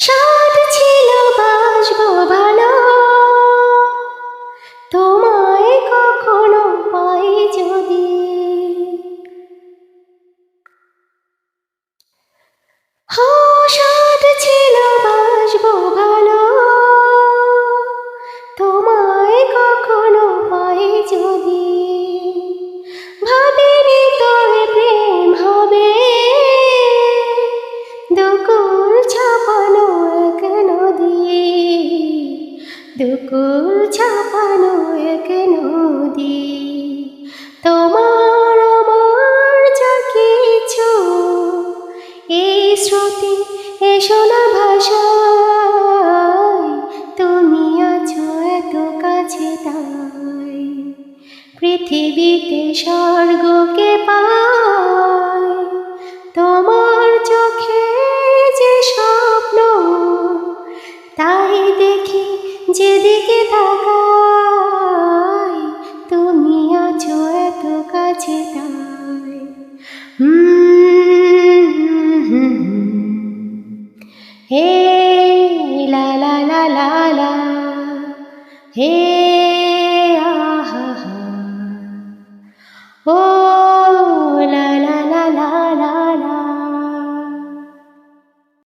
সাধ ছিল বাসবো ভালো, তোমায় কখনো পাই যদি। সাধ ছিল বাসবো ভালো, তোমায় কখনো পাই যদি। ভাবিনি তবে প্রেম হবে দুকুল ছাপানো এক নদী, দুকুল ছাপানো এক নদী। তোমার আমার যা কিছু এই শ্রুতি এসো না ভাষায়, তুমি আছো এত কাছে তাই পৃথিবীতে স্বর্গকে পাই। তোমার চোখে যে স্বপ্ন তাই দেখি যেদিকে তাকাই, তুমি আছো এত কাছে তাই। হে লা লা লা লা লা, হে